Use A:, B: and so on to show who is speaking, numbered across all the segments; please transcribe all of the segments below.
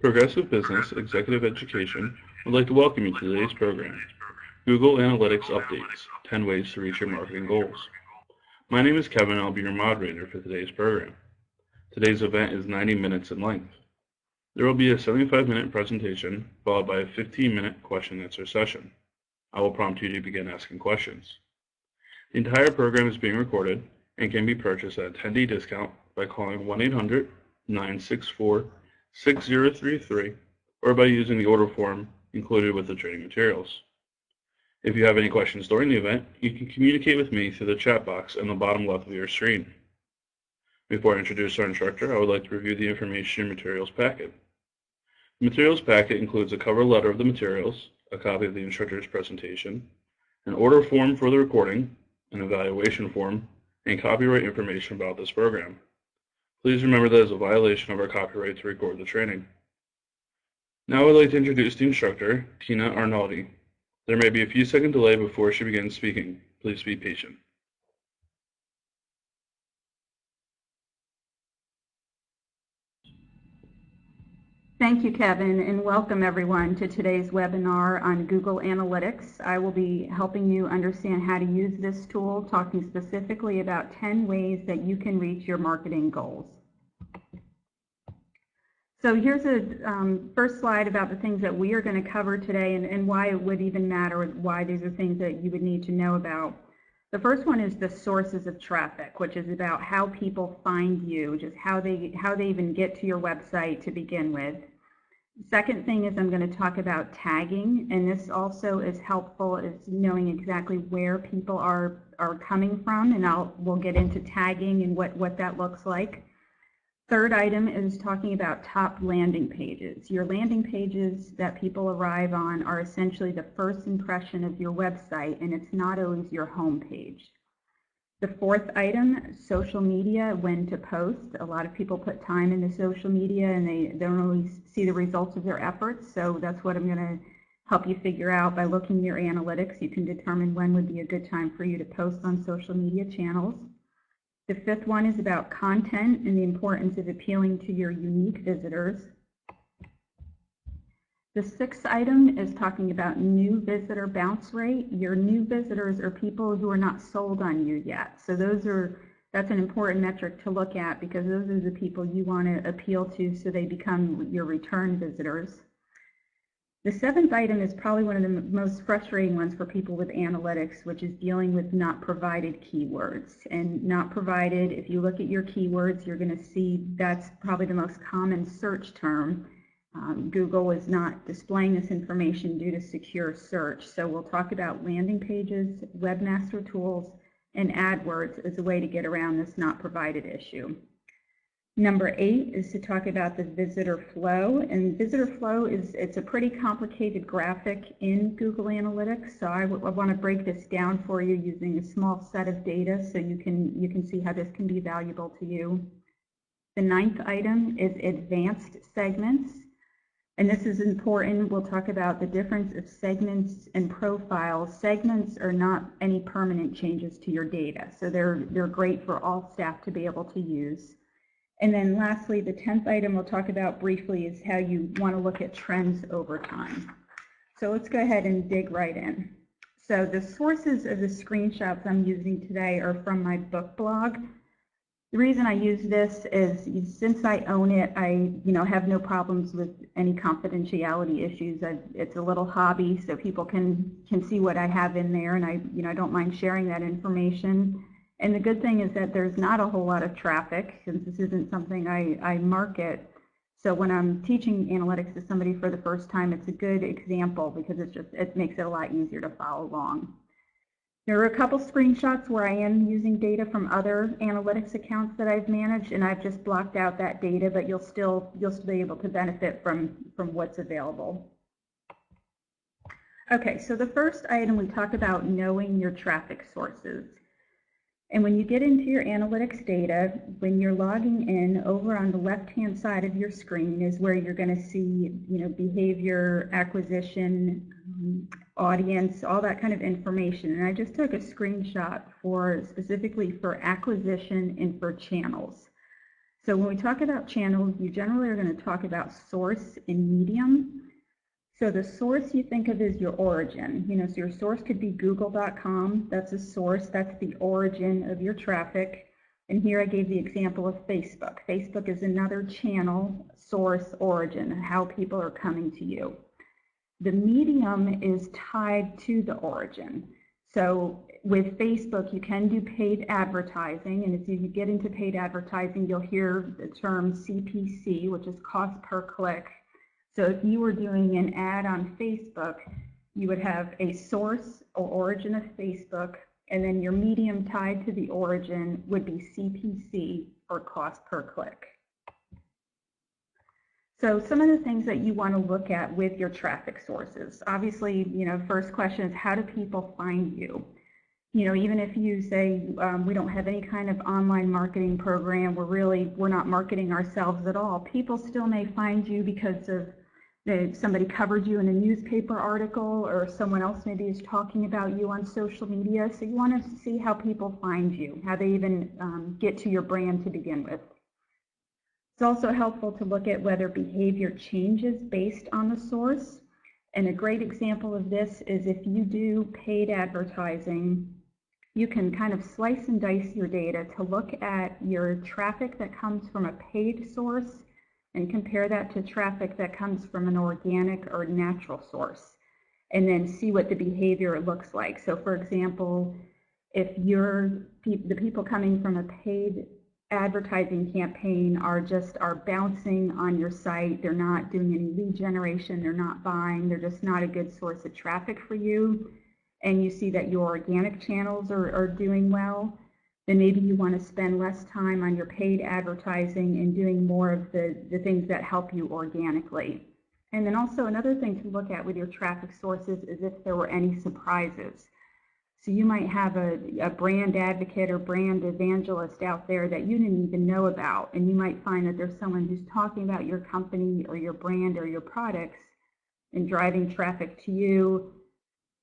A: Progressive Business Executive Education would like to welcome you to today's program, Google Analytics Updates, 10 Ways to Reach Your Marketing Goals. My name is Kevin and I'll be your moderator for today's program. Today's event is 90 minutes in length. There will be a 75-minute presentation followed by a 15-minute question-and-answer session. I will prompt you to begin asking questions. The entire program is being recorded and can be purchased at a 10-day discount by calling 1-800-964-6033 or by using the order form included with the training materials. If you have any questions during the event, you can communicate with me through the chat box in the bottom left of your screen. Before I introduce our instructor, I would like to review the information materials packet. The materials packet includes a cover letter of the materials, a copy of the instructor's presentation, an order form for the recording, an evaluation form, and copyright information about this program. Please remember that it is a violation of our copyright to record the training. Now I would like to introduce the instructor, Tina Arnaldi. There may be a few second delay before she begins speaking. Please be patient.
B: Thank you, Kevin, and welcome everyone to today's webinar on Google Analytics. I will be helping you understand how to use this tool, talking specifically about 10 ways that you can reach your marketing goals. So here's a first slide about the things that we are going to cover today and why it would even matter, why these are things that you would need to know about. The first one is the sources of traffic, which is about how people find you, just how they even get to your website to begin with. Second thing is I'm going to talk about tagging, and this also is helpful as knowing exactly where people are coming from, and we'll get into tagging and what that looks like. Third item is talking about top landing pages. Your landing pages that people arrive on are essentially the first impression of your website, and it's not always your home page. The fourth item, social media, when to post. A lot of people put time into social media and they don't always see the results of their efforts, so that's what I'm going to help you figure out by looking at your analytics. You can determine when would be a good time for you to post on social media channels. The fifth one is about content and the importance of appealing to your unique visitors. The sixth item is talking about new visitor bounce rate. Your new visitors are people who are not sold on you yet. So that's an important metric to look at because those are the people you want to appeal to so they become your return visitors. The seventh item is probably one of the most frustrating ones for people with analytics, which is dealing with not provided keywords. And not provided, if you look at your keywords, you're going to see that's probably the most common search term. Google is not displaying this information due to secure search. So we'll talk about landing pages, webmaster tools, and AdWords as a way to get around this not provided issue. Number 8 is to talk about the visitor flow, and visitor flow it's a pretty complicated graphic in Google Analytics, so I want to break this down for you using a small set of data so you can see how this can be valuable to you. The 9th item is advanced segments, and this is important. We'll talk about the difference of segments and profiles. Segments are not any permanent changes to your data, so they're great for all staff to be able to use. And then lastly, the 10th item we'll talk about briefly is how you want to look at trends over time. So let's go ahead and dig right in. So the sources of the screenshots I'm using today are from my book blog. The reason I use this is since I own it, I have no problems with any confidentiality issues. It's a little hobby so people can see what I have in there, and I don't mind sharing that information. And the good thing is that there's not a whole lot of traffic since this isn't something I market. So when I'm teaching analytics to somebody for the first time, it's a good example because it makes it a lot easier to follow along. There are a couple screenshots where I am using data from other analytics accounts that I've managed, and I've just blocked out that data, but you'll still be able to benefit from what's available. Okay, so the first item we talk about knowing your traffic sources. And when you get into your analytics data, when you're logging in, over on the left-hand side of your screen is where you're going to see, behavior, acquisition, audience, all that kind of information. And I just took a screenshot specifically for acquisition and for channels. So when we talk about channels, you generally are going to talk about source and medium. So the source you think of is your origin. So your source could be google.com. That's a source. That's the origin of your traffic. And here I gave the example of Facebook. Facebook is another channel, source, origin, how people are coming to you. The medium is tied to the origin. So with Facebook, you can do paid advertising, and as you get into paid advertising, you'll hear the term CPC, which is cost per click. So if you were doing an ad on Facebook, you would have a source or origin of Facebook, and then your medium tied to the origin would be CPC, or cost per click. So some of the things that you want to look at with your traffic sources. Obviously, first question is, how do people find you? Even if you say we don't have any kind of online marketing program, we're not marketing ourselves at all, people still may find you because of somebody covered you in a newspaper article, or someone else maybe is talking about you on social media. So you want to see how people find you, how they even get to your brand to begin with. It's also helpful to look at whether behavior changes based on the source. And a great example of this is if you do paid advertising, you can kind of slice and dice your data to look at your traffic that comes from a paid source and compare that to traffic that comes from an organic or natural source, and then see what the behavior looks like. So for example, if the people coming from a paid advertising campaign are bouncing on your site, they're not doing any lead generation, they're not buying, they're just not a good source of traffic for you, and you see that your organic channels are doing well, then maybe you want to spend less time on your paid advertising and doing more of the things that help you organically. And then also another thing to look at with your traffic sources is if there were any surprises. So you might have a brand advocate or brand evangelist out there that you didn't even know about, and you might find that there's someone who's talking about your company or your brand or your products and driving traffic to you,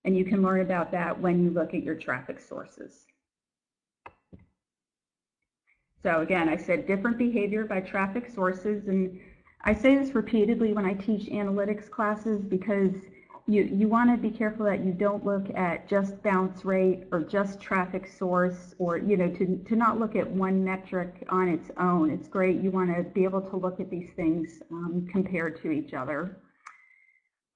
B: and you can learn about that when you look at your traffic sources. So again, I said different behavior by traffic sources, and I say this repeatedly when I teach analytics classes because you want to be careful that you don't look at just bounce rate or just traffic source, or to not look at one metric on its own. It's great. You want to be able to look at these things compared to each other.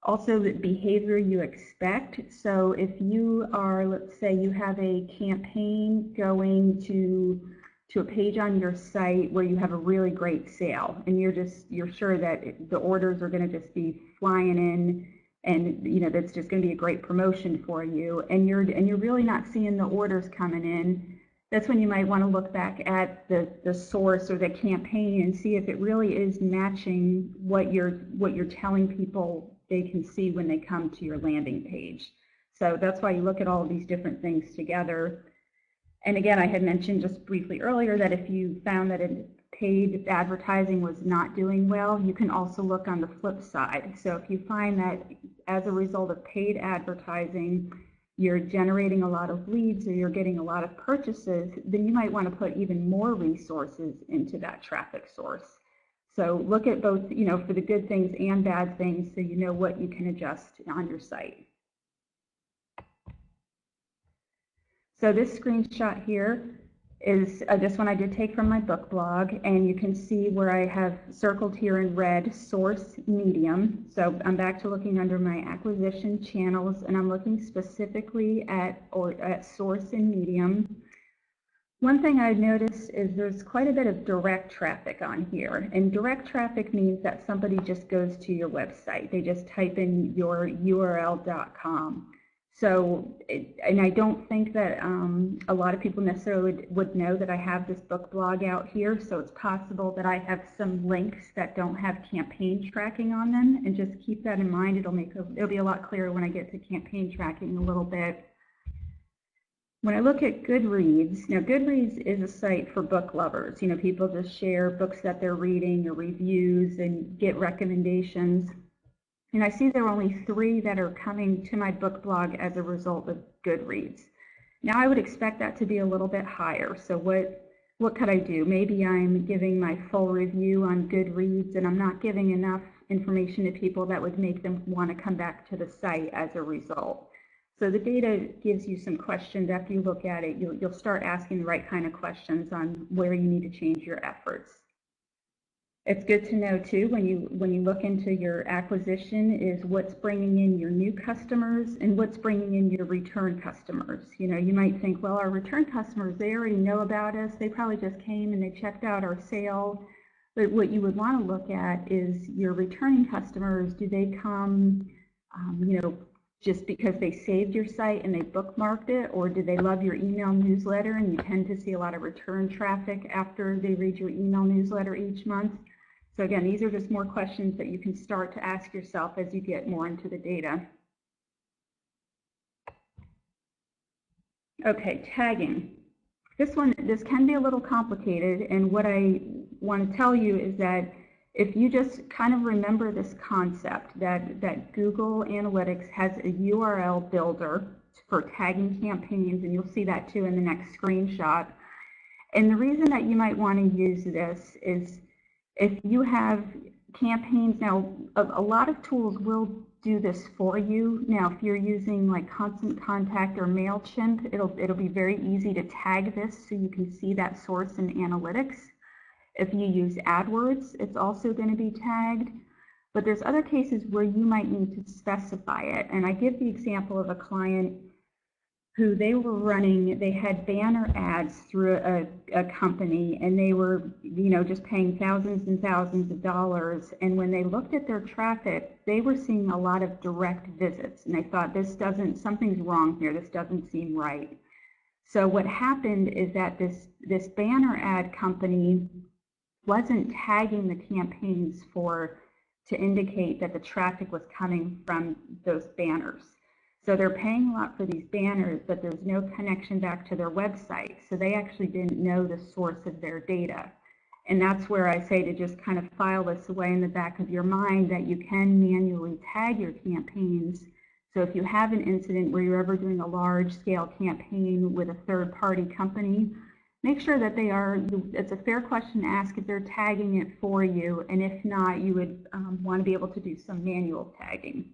B: Also, the behavior you expect. So if you are, let's say you have a campaign going to a page on your site where you have a really great sale, and you're sure that the orders are going to just be flying in, and that's just going to be a great promotion for you, and you're really not seeing the orders coming in, that's when you might want to look back at the source or the campaign and see if it really is matching what you're telling people they can see when they come to your landing page. So that's why you look at all of these different things together. And again, I had mentioned just briefly earlier that if you found that paid advertising was not doing well, you can also look on the flip side. So if you find that as a result of paid advertising, you're generating a lot of leads or you're getting a lot of purchases, then you might want to put even more resources into that traffic source. So look at both, for the good things and bad things, so you know what you can adjust on your site. So this screenshot here is this one I did take from my book blog, and you can see where I have circled here in red source medium. So I'm back to looking under my acquisition channels, and I'm looking specifically at source and medium. One thing I've noticed is there's quite a bit of direct traffic on here, and direct traffic means that somebody just goes to your website. They just type in your url.com. So, and I don't think that a lot of people necessarily would know that I have this book blog out here, so it's possible that I have some links that don't have campaign tracking on them, and just keep that in mind. It'll be a lot clearer when I get to campaign tracking a little bit. When I look at Goodreads, now Goodreads is a site for book lovers. People just share books that they're reading or reviews and get recommendations. And I see there are only 3 that are coming to my book blog as a result of Goodreads. Now I would expect that to be a little bit higher. So what what could I do? Maybe I'm giving my full review on Goodreads and I'm not giving enough information to people that would make them want to come back to the site as a result. So the data gives you some questions. After you look at it, you'll start asking the right kind of questions on where you need to change your efforts. It's good to know too, when you look into your acquisition, is what's bringing in your new customers and what's bringing in your return customers. You know, you might think, well, our return customers, they already know about us. They probably just came and they checked out our sale. But what you would want to look at is your returning customers. Do they come, you know, just because they saved your site and they bookmarked it, or do they love your email newsletter and you tend to see a lot of return traffic after they read your email newsletter each month? So again, these are just more questions that you can start to ask yourself as you get more into the data. Okay, tagging. This can be a little complicated, and what I want to tell you is that if you just kind of remember this concept that Google Analytics has a URL builder for tagging campaigns, and you'll see that too in the next screenshot. And the reason that you might want to use this is if you have campaigns. Now, a lot of tools will do this for you. Now, if you're using like Constant Contact or MailChimp, it'll be very easy to tag this so you can see that source in analytics. If you use AdWords, it's also going to be tagged. But there's other cases where you might need to specify it. And I give the example of a client who they had banner ads through a company, and they were, you know, just paying thousands and thousands of dollars. And when they looked at their traffic, they were seeing a lot of direct visits. And they thought, something's wrong here. This doesn't seem right. So what happened is that this banner ad company wasn't tagging the campaigns to indicate that the traffic was coming from those banners. So they're paying a lot for these banners, but there's no connection back to their website. So they actually didn't know the source of their data. And that's where I say to just kind of file this away in the back of your mind, that you can manually tag your campaigns. So if you have an incident where you're ever doing a large-scale campaign with a third-party company, make sure that they are, it's a fair question to ask if they're tagging it for you, and if not, you would want to be able to do some manual tagging.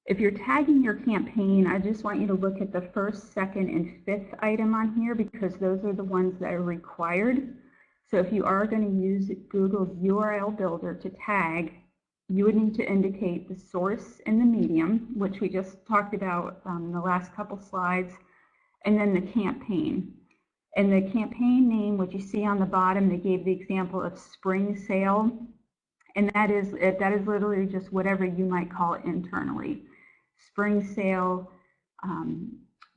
B: If you're tagging your campaign, I just want you to look at the first, second, and fifth item on here, because those are the ones that are required. So if you are going to use Google's URL builder to tag, you would need to indicate the source and the medium, which we just talked about in the last couple slides, and then the campaign. And the campaign name, what you see on the bottom, they gave the example of spring sale, and that is literally just whatever you might call it internally. Spring sale,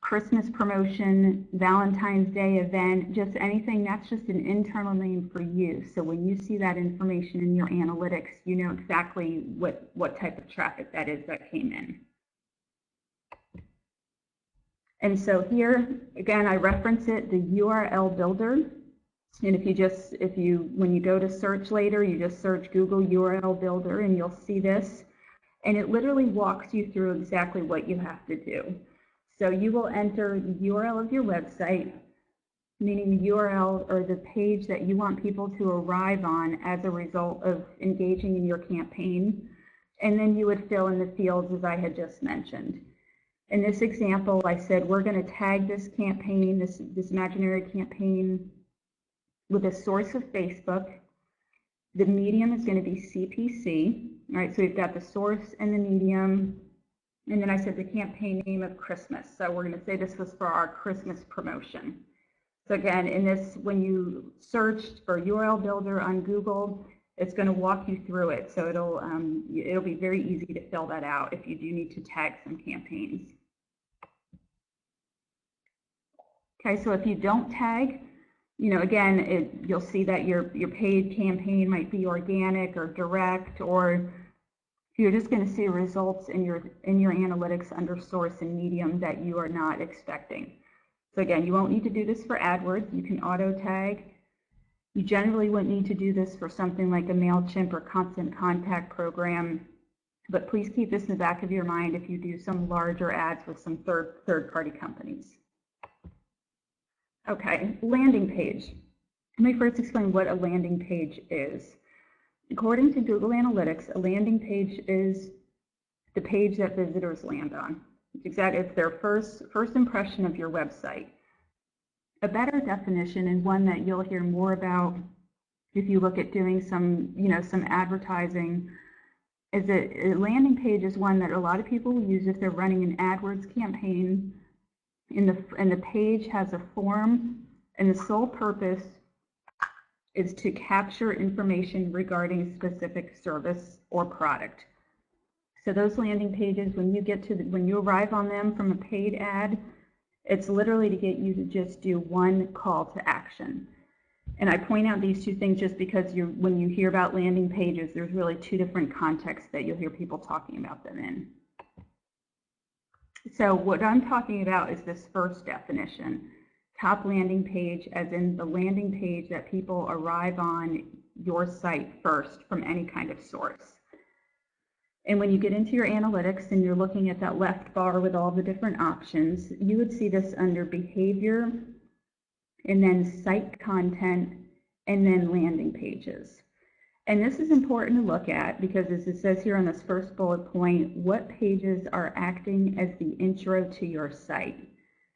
B: Christmas promotion, Valentine's Day event, just anything. That's just an internal name for you. So when you see that information in your analytics, you know exactly what type of traffic that is that came in. And so here, again, I reference it, the URL builder. And when you go to search later, you just search Google URL builder and you'll see this. And it literally walks you through exactly what you have to do. So you will enter the URL of your website, meaning the URL or the page that you want people to arrive on as a result of engaging in your campaign. And then you would fill in the fields as I had just mentioned. In this example, I said we're going to tag this campaign, this imaginary campaign, with a source of Facebook. The medium is going to be CPC. All right, so we've got the source and the medium. And then I said the campaign name of Christmas. So we're going to say this was for our Christmas promotion. So again, in this, when you searched for URL builder on Google, it's going to walk you through it. So it'll be very easy to fill that out if you do need to tag some campaigns. Okay, so if you don't tag, you know, again, you'll see that your paid campaign might be organic or direct, or you're just going to see results in your analytics under source and medium that you are not expecting. So again, you won't need to do this for AdWords. You can auto tag. You generally wouldn't need to do this for something like a MailChimp or Constant Contact program, but please keep this in the back of your mind if you do some larger ads with some third-party companies. Okay, landing page. Let me first explain what a landing page is. According to Google Analytics, a landing page is the page that visitors land on. It's their first impression of your website. A better definition, and one that you'll hear more about if you look at doing some advertising, is that a landing page is one that a lot of people will use if they're running an AdWords campaign, and the page has a form, and the sole purpose is to capture information regarding a specific service or product. So those landing pages, when you arrive on them from a paid ad, it's literally to get you to just do one call to action. And I point out these two things just because when you hear about landing pages, there's really two different contexts that you'll hear people talking about them in. So what I'm talking about is this first definition, top landing page, as in the landing page that people arrive on your site first from any kind of source. And when you get into your analytics and you're looking at that left bar with all the different options, you would see this under behavior, and then site content, and then landing pages. And this is important to look at because, as it says here on this first bullet point, what pages are acting as the intro to your site.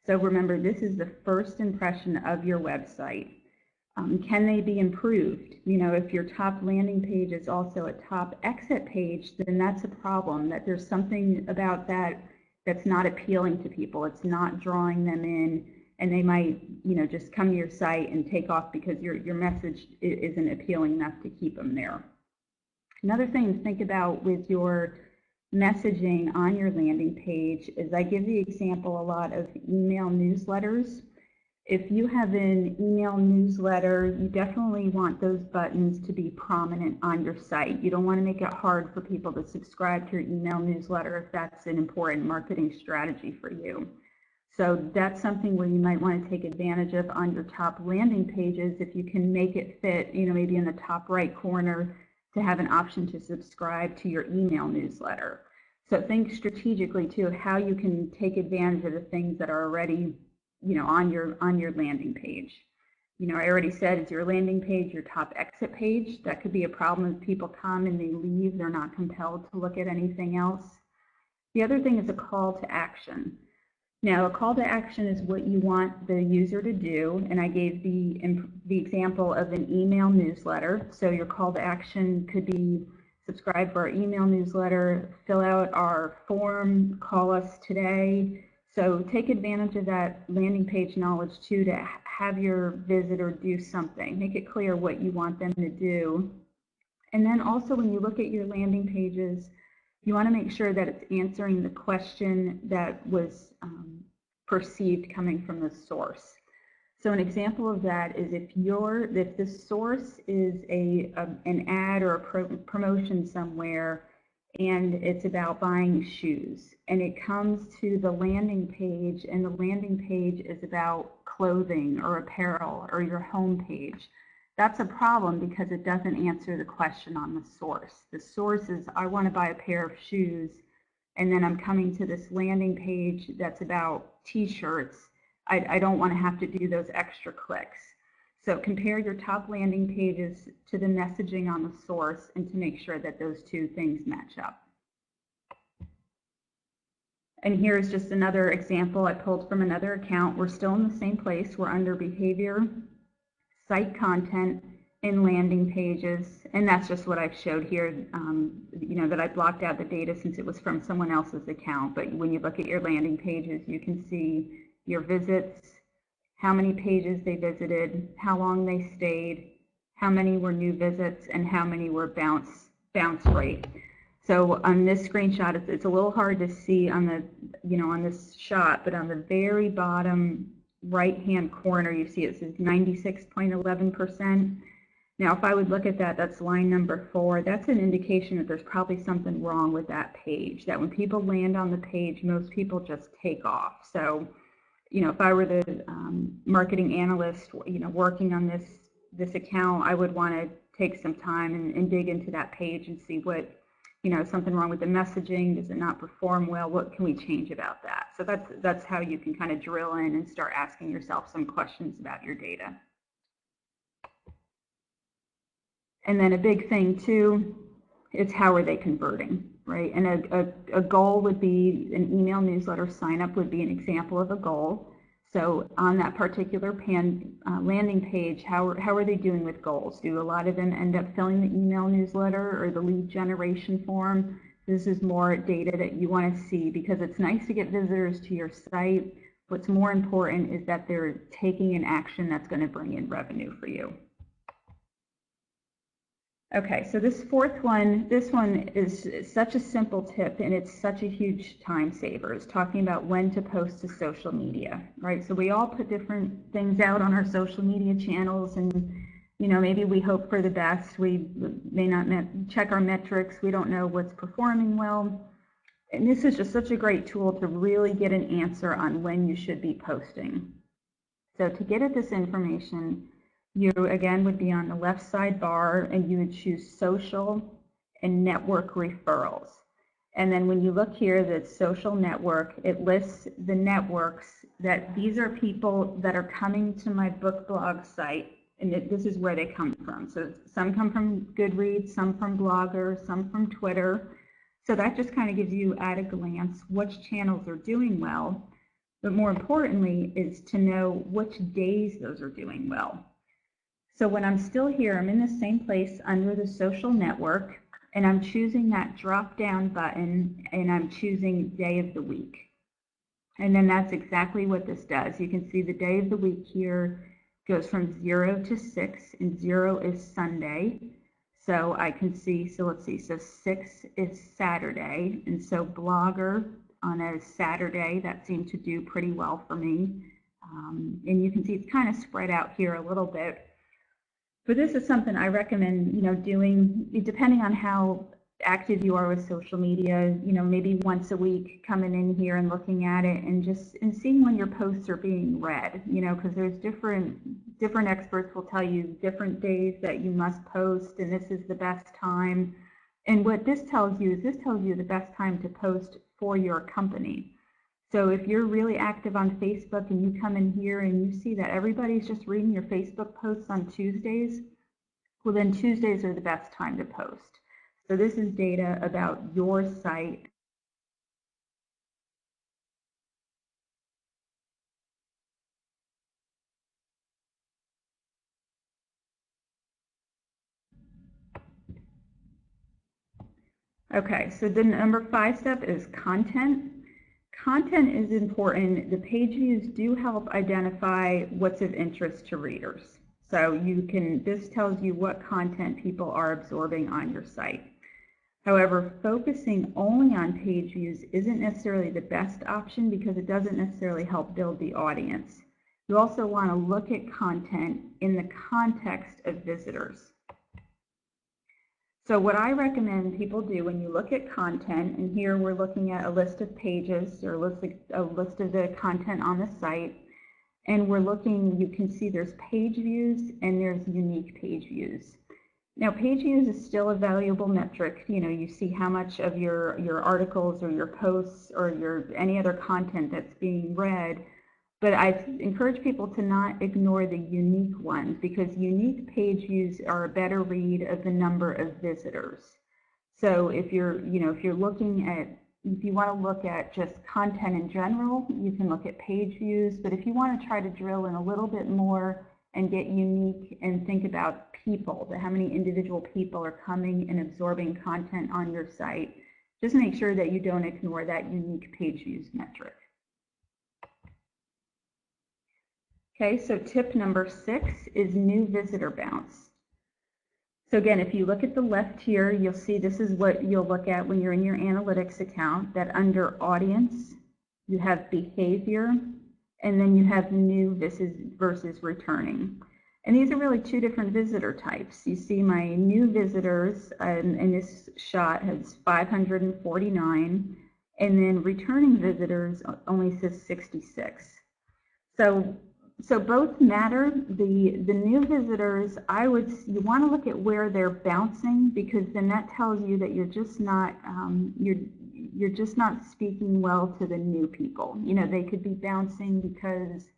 B: So remember, this is the first impression of your website. Can they be improved? If your top landing page is also a top exit page, then that's a problem, that there's something about that that's not appealing to people. It's not drawing them in, and they might, just come to your site and take off because your message isn't appealing enough to keep them there. Another thing to think about with your messaging on your landing page is, I give the example a lot of email newsletters. If you have an email newsletter, you definitely want those buttons to be prominent on your site. You don't want to make it hard for people to subscribe to your email newsletter if that's an important marketing strategy for you. So that's something where you might want to take advantage of on your top landing pages, if you can make it fit, maybe in the top right corner, to have an option to subscribe to your email newsletter. So think strategically too how you can take advantage of the things that are already on your landing page. I already said, is your landing page your top exit page? That could be a problem if people come and they leave, they're not compelled to look at anything else. The other thing is a call to action. Now, a call to action is what you want the user to do, and I gave the example of an email newsletter. So your call to action could be subscribe for our email newsletter, fill out our form, call us today. So take advantage of that landing page knowledge too, to have your visitor do something. Make it clear what you want them to do. And then also, when you look at your landing pages, you want to make sure that it's answering the question that was perceived coming from the source. So an example of that is if the source is an ad or a promotion somewhere, and it's about buying shoes, and it comes to the landing page, and the landing page is about clothing or apparel or your home page. That's a problem because it doesn't answer the question on the source. The source is, I want to buy a pair of shoes, and then I'm coming to this landing page that's about t-shirts. I don't want to have to do those extra clicks. So compare your top landing pages to the messaging on the source, and to make sure that those two things match up. And here's just another example I pulled from another account. We're still in the same place. We're under behavior, site content, and landing pages. And that's just what I've showed here, that I blocked out the data since it was from someone else's account. But when you look at your landing pages, you can see your visits, how many pages they visited, how long they stayed, how many were new visits, and how many were bounce rate. So on this screenshot, it's a little hard to see on the, on this shot, but on the very bottom right-hand corner, you see it says 96.11%. Now, if I would look at that, that's line number 4. That's an indication that there's probably something wrong with that page, that when people land on the page, most people just take off. So, if I were the marketing analyst, working on this account, I would want to take some time and dig into that page and see what, something wrong with the messaging. Does it not perform well? What can we change about that? So that's how you can kind of drill in and start asking yourself some questions about your data. And then a big thing too is how are they converting, right? And a goal would be an email newsletter sign up would be an example of a goal. So on that particular landing page, how are they doing with goals? Do a lot of them end up filling the email newsletter or the lead generation form? This is more data that you want to see, because it's nice to get visitors to your site. What's more important is that they're taking an action that's going to bring in revenue for you. Okay, so this fourth one, this one is such a simple tip, and it's such a huge time saver. It's talking about when to post to social media, right? So we all put different things out on our social media channels, and maybe we hope for the best. We may not check our metrics. We don't know what's performing well. And this is just such a great tool to really get an answer on when you should be posting. So to get at this information, you again would be on the left sidebar, and you would choose social and network referrals. And then when you look here, that social network, it lists the networks that these are people that are coming to my book blog site, and this is where they come from. So some come from Goodreads, some from Blogger, some from Twitter. So that just kind of gives you at a glance which channels are doing well, but more importantly is to know which days those are doing well. So when I'm still here, I'm in the same place under the social network, and I'm choosing that drop-down button, and I'm choosing day of the week. And then that's exactly what this does. You can see the day of the week here goes from 0 to 6, and 0 is Sunday. So I can see, so let's see, so 6 is Saturday, and so Blogger on a Saturday, that seemed to do pretty well for me. And you can see it's kind of spread out here a little bit. But this is something I recommend, doing, depending on how active you are with social media, maybe once a week coming in here and looking at it and seeing when your posts are being read, because there's different experts will tell you different days that you must post, and this is the best time. And what this tells you is the best time to post for your company. So if you're really active on Facebook and you come in here and you see that everybody's just reading your Facebook posts on Tuesdays, well then Tuesdays are the best time to post. So this is data about your site. Okay, so the number 5 step is content. Content is important. The page views do help identify what's of interest to readers. So this tells you what content people are absorbing on your site. However, focusing only on page views isn't necessarily the best option, because it doesn't necessarily help build the audience. You also want to look at content in the context of visitors. So what I recommend people do when you look at content, and here we're looking at a list of pages or a list of the content on the site, and we're looking, you can see there's page views and there's unique page views. Now page views is still a valuable metric. You see how much of your articles or your posts or any other content that's being read. But I encourage people to not ignore the unique ones, because unique page views are a better read of the number of visitors. So if you want to look at just content in general, you can look at page views. But if you want to try to drill in a little bit more and get unique and think about people, how many individual people are coming and absorbing content on your site, just make sure that you don't ignore that unique page views metric. Okay, so tip number 6 is new visitor bounce. So again, if you look at the left here, you'll see this is what you'll look at when you're in your analytics account, that under audience, you have behavior, and then you have new versus returning. And these are really 2 different visitor types. You see my new visitors, and this shot has 549, and then returning visitors only says 66. So both matter. The new visitors, you want to look at where they're bouncing, because then that tells you that you're just not speaking well to the new people. They could be bouncing because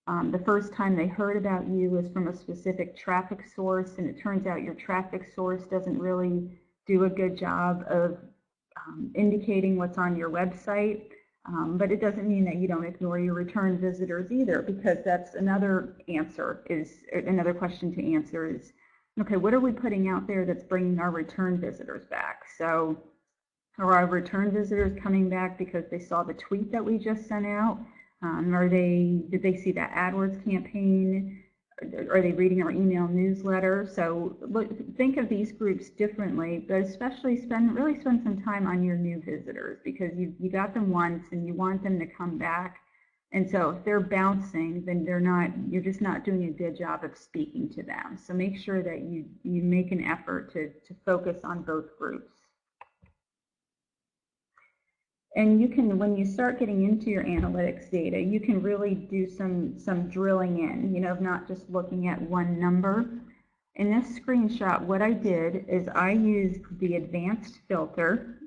B: The first time they heard about you was from a specific traffic source, and it turns out your traffic source doesn't really do a good job of indicating what's on your website. But it doesn't mean that you don't ignore your return visitors either, because that's another question to answer is, okay, what are we putting out there that's bringing our return visitors back? So are our return visitors coming back because they saw the tweet that we just sent out? Did they see that AdWords campaign? Are they reading our email newsletter? So think of these groups differently, but especially really spend some time on your new visitors, because you got them once and you want them to come back. And so if they're bouncing, then you're just not doing a good job of speaking to them. So make sure that you make an effort to focus on both groups. And you can, when you start getting into your analytics data, you can really do some drilling in, of not just looking at one number. In this screenshot, what I did is I used the advanced filter,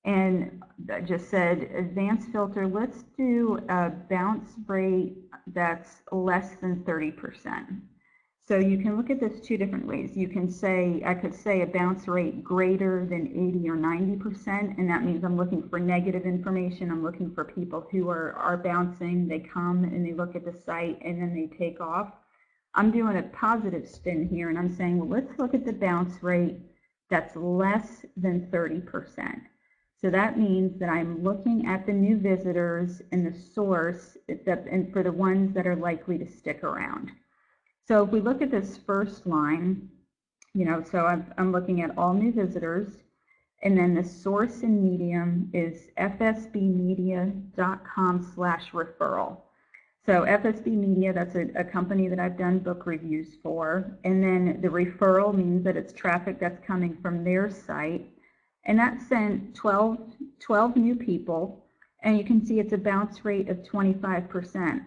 B: and I just said, advanced filter, let's do a bounce rate that's less than 30%. So you can look at this two different ways. You can say, I could say a bounce rate greater than 80 or 90%, and that means I'm looking for negative information. I'm looking for people who are bouncing. They come and they look at the site and then they take off. I'm doing a positive spin here, and I'm saying, well, let's look at the bounce rate that's less than 30%. So that means that I'm looking at the new visitors and the source, and for the ones that are likely to stick around. So if we look at this first line, so I'm looking at all new visitors, and then the source and medium is fsbmedia.com/referral. So FSB Media, that's a company that I've done book reviews for, and then the referral means that it's traffic that's coming from their site, and that sent 12 new people, and you can see it's a bounce rate of 25%.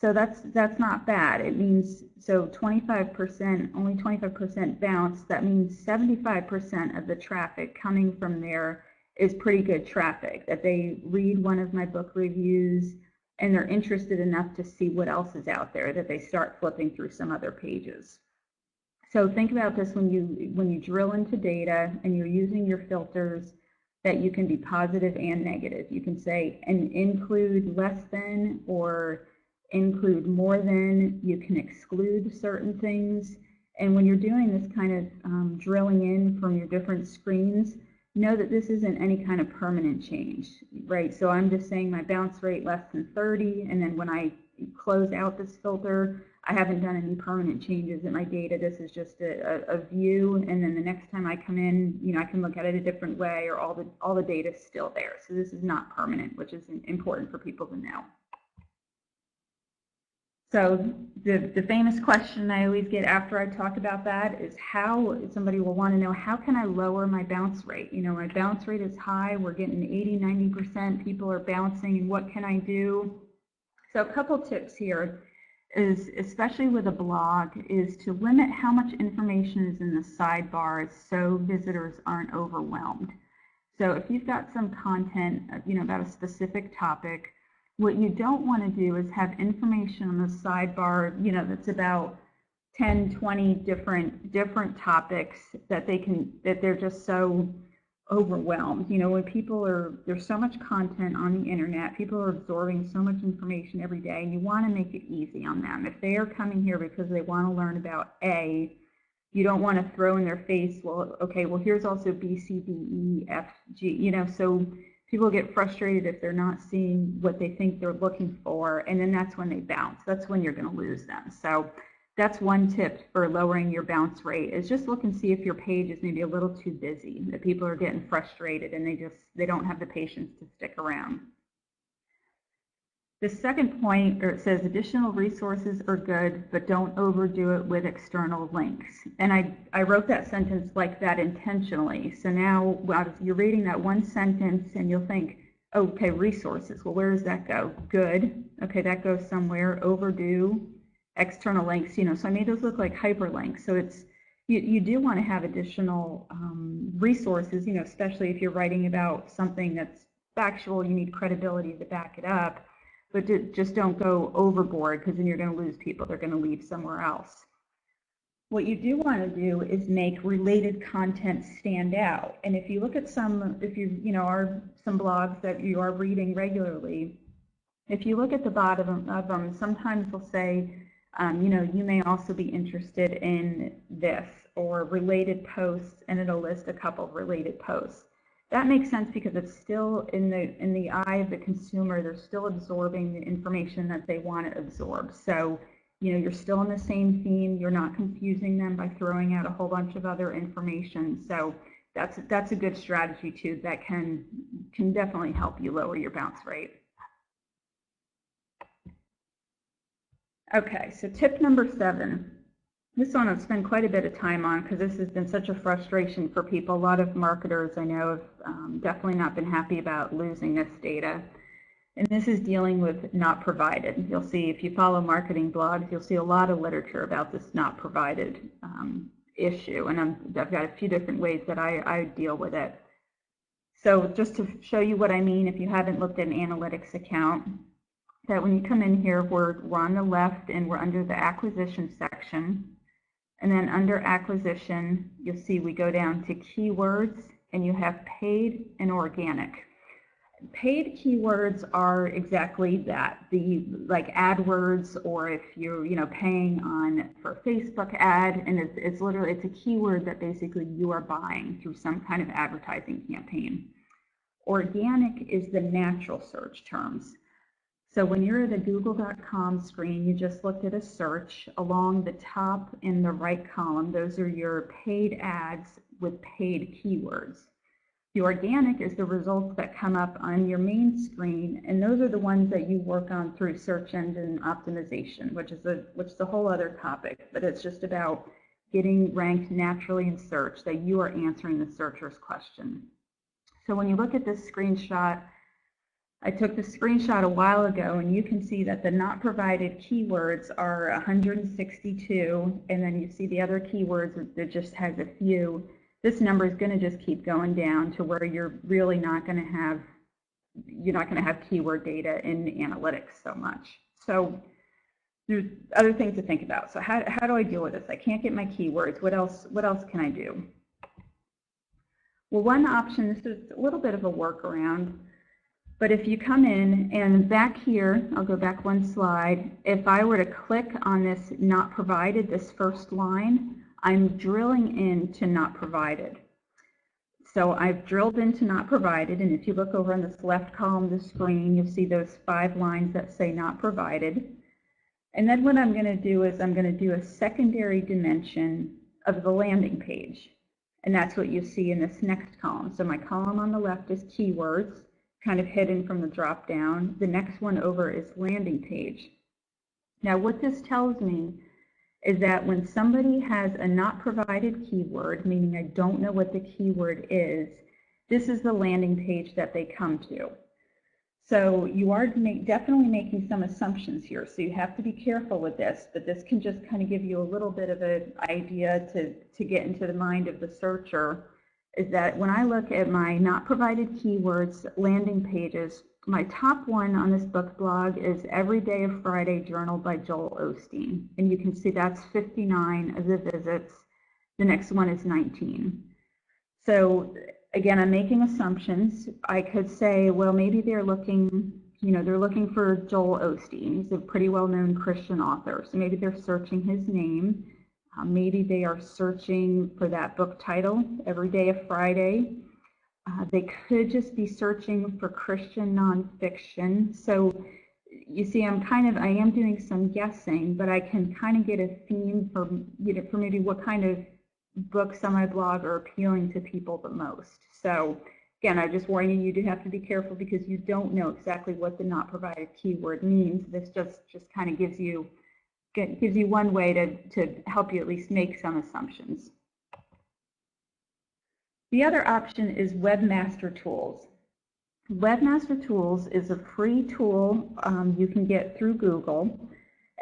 B: So that's not bad. It means, so 25%, only 25% bounce, that means 75% of the traffic coming from there is pretty good traffic, that they read one of my book reviews and they're interested enough to see what else is out there, that they start flipping through some other pages. So think about this when you drill into data and you're using your filters, that you can be positive and negative. You can say, and include less than or include more than. You can exclude certain things. And when you're doing this kind of drilling in from your different screens, know that this isn't any kind of permanent change, right? So I'm just saying my bounce rate less than 30, and then when I close out this filter, I haven't done any permanent changes in my data. This is just a view, and then the next time I come in, I can look at it a different way, or all the data is still there. So this is not permanent, which is important for people to know. So the famous question I always get after I talk about that is how, somebody will want to know, how can I lower my bounce rate? My bounce rate is high, we're getting 80, 90%, people are bouncing, and what can I do? So a couple tips here is, especially with a blog, is to limit how much information is in the sidebars so visitors aren't overwhelmed. So if you've got some content, about a specific topic, what you don't want to do is have information on the sidebar, that's about 10, 20 different topics that they're just so overwhelmed. When there's so much content on the internet, people are absorbing so much information every day, and you want to make it easy on them. If they are coming here because they want to learn about A, you don't want to throw in their face, well, okay, well, here's also B, C, D, E, F, G, so people get frustrated if they're not seeing what they think they're looking for, and then that's when they bounce. That's when you're going to lose them. So that's one tip for lowering your bounce rate, is just look and see if your page is maybe a little too busy, that people are getting frustrated and they don't have the patience to stick around. The second point, it says additional resources are good, but don't overdo it with external links. And I wrote that sentence like that intentionally. So now you're reading that one sentence and you'll think, okay, resources, well, where does that go? Good, okay, that goes somewhere. Overdo, external links, so I made those look like hyperlinks. So it's, you do want to have additional resources, especially if you're writing about something that's factual, you need credibility to back it up. but just don't go overboard, because then you're going to lose people. They're going to leave somewhere else. What you do want to do is make related content stand out. And if you look at some blogs that you are reading regularly, if you look at the bottom of them, sometimes they'll say, you may also be interested in this, or related posts, and it'll list a couple of related posts. That makes sense because it's still in the eye of the consumer. They're still absorbing the information that they want to absorb. So, you're still in the same theme. You're not confusing them by throwing out a whole bunch of other information. So that's a good strategy too. That can definitely help you lower your bounce rate. Okay, so tip number 7. This one I've spent quite a bit of time on because this has been such a frustration for people. A lot of marketers I know have definitely not been happy about losing this data. And this is dealing with not provided. You'll see, if you follow marketing blogs, you'll see a lot of literature about this not provided issue. And I've got a few different ways that I deal with it. So just to show you what I mean, if you haven't looked at an analytics account, that when you come in here, we're on the left and we're under the acquisition section. And then under acquisition, you'll see we go down to keywords, and you have paid and organic. Paid keywords are exactly that, like AdWords, or if you're paying for a Facebook ad, and it's literally a keyword that basically you are buying through some kind of advertising campaign. Organic is the natural search terms. So when you're at a google.com screen, you just looked at a search. Along the top in the right column, those are your paid ads with paid keywords. The organic is the results that come up on your main screen, and those are the ones that you work on through search engine optimization, which is a whole other topic, but it's just about getting ranked naturally in search, that you are answering the searcher's question. So when you look at this screenshot, I took the screenshot a while ago, and you can see that the not provided keywords are 162, and then you see the other keywords that just has a few. This number is going to just keep going down to where you're really not going to have keyword data in analytics so much. So there's other things to think about. So how do I deal with this? I can't get my keywords. What else can I do? Well, one option, this is a little bit of a workaround, but if you come in and back here, I'll go back one slide. If I were to click on this not provided, this first line, I'm drilling into not provided. So I've drilled into not provided, and if you look over in this left column of the screen, you'll see those 5 lines that say not provided. And then what I'm going to do is I'm going to do a secondary dimension of the landing page. And that's what you see in this next column. So my column on the left is keywords, kind of hidden from the drop down. The next one over is landing page. Now what this tells me is that when somebody has a not provided keyword, meaning I don't know what the keyword is, this is the landing page that they come to. So you are definitely making some assumptions here, so you have to be careful with this, but this can just kind of give you a little bit of an idea to get into the mind of the searcher, is that when I look at my not provided keywords landing pages, my top one on this book blog is Every Day of Friday Journal by Joel Osteen. And you can see that's 59 of the visits. The next one is 19. So again, I'm making assumptions. I could say, well, maybe they're looking, they're looking for Joel Osteen. He's a pretty well-known Christian author. So maybe they're searching his name. Maybe they are searching for that book title, Every Day of Friday. They could just be searching for Christian nonfiction. So you see, I am doing some guessing, but I can kind of get a theme for maybe what kind of books on my blog are appealing to people the most. So again, I just warn you, you do have to be careful because you don't know exactly what the not provided keyword means. This just kind of gives you one way to help you at least make some assumptions. The other option is Webmaster Tools. Webmaster Tools is a free tool you can get through Google.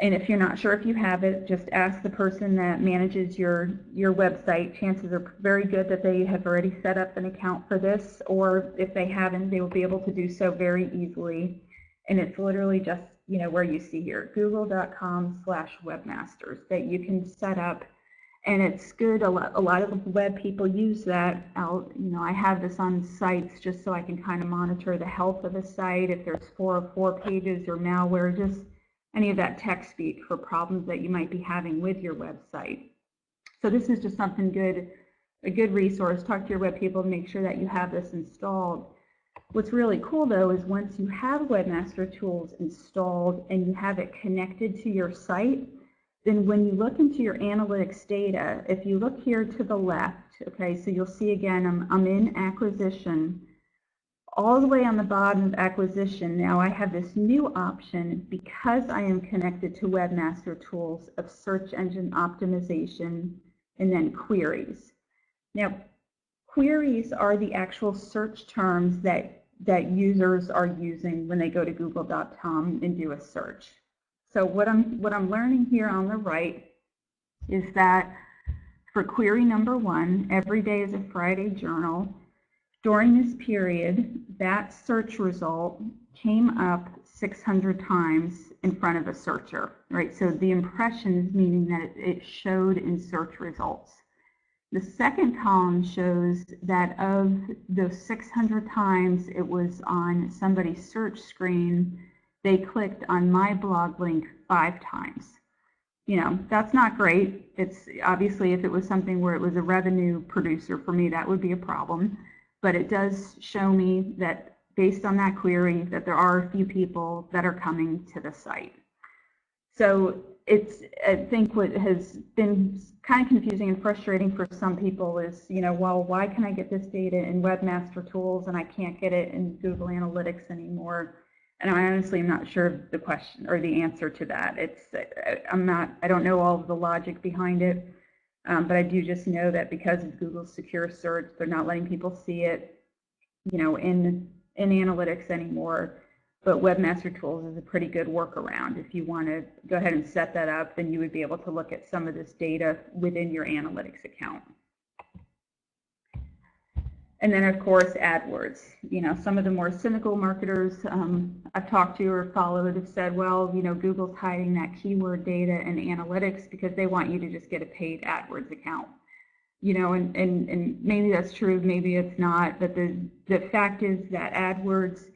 B: And if you're not sure if you have it, just ask the person that manages your website. Chances are very good that they have already set up an account for this, or if they haven't, they will be able to do so very easily. And it's literally just, where you see here, google.com/webmasters, that you can set up. And it's good. A lot of web people use that. I have this on sites just so I can kind of monitor the health of the site, if there's 404 pages or malware, just any of that tech speak for problems that you might be having with your website. So this is just something good, a good resource. Talk to your web people to make sure that you have this installed. What's really cool though is once you have Webmaster Tools installed and you have it connected to your site, then when you look into your analytics data, if you look here to the left, okay, so you'll see again, I'm in acquisition. All the way on the bottom of acquisition, now I have this new option because I am connected to Webmaster Tools of search engine optimization and then queries. Now, queries are the actual search terms that users are using when they go to google.com and do a search. So what I'm learning here on the right is that for query number 1, every day is a Friday journal. During this period, that search result came up 600 times in front of a searcher, right? So the impressions, meaning that it showed in search results. The second column shows that of those 600 times it was on somebody's search screen, they clicked on my blog link 5 times. That's not great. It's obviously, if it was something where it was a revenue producer for me, that would be a problem. But it does show me that based on that query, that there are a few people that are coming to the site. So I think what has been kind of confusing and frustrating for some people is, well, why can I get this data in Webmaster Tools and I can't get it in Google Analytics anymore? And I honestly am not sure of the question or the answer to that. I don't know all of the logic behind it, but I do just know that because of Google's secure search, they're not letting people see it, in analytics anymore. But Webmaster Tools is a pretty good workaround. If you want to go ahead and set that up, then you would be able to look at some of this data within your analytics account. And then, of course, AdWords. Some of the more cynical marketers I've talked to or followed have said, well, Google's hiding that keyword data in analytics because they want you to just get a paid AdWords account. And maybe that's true, maybe it's not. But the fact is that AdWords,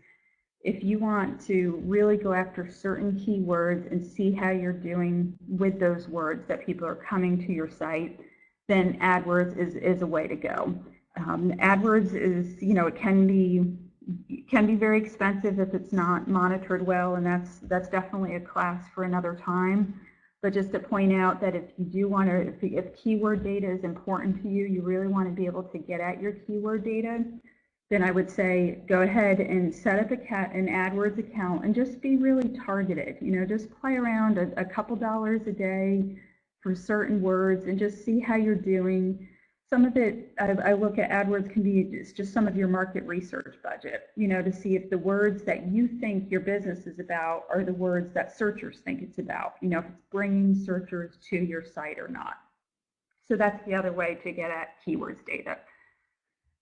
B: if you want to really go after certain keywords and see how you're doing with those words that people are coming to your site, then AdWords is a way to go. AdWords is, it can be very expensive if it's not monitored well, and that's definitely a class for another time. But just to point out that if you do want to, if keyword data is important to you, you really want to be able to get at your keyword data, then I would say go ahead and set up an AdWords account and just be really targeted. Just play around a couple dollars a day for certain words and just see how you're doing. Some of it, I look at AdWords can be just some of your market research budget, to see if the words that you think your business is about are the words that searchers think it's about, if it's bringing searchers to your site or not. So that's the other way to get at keywords data.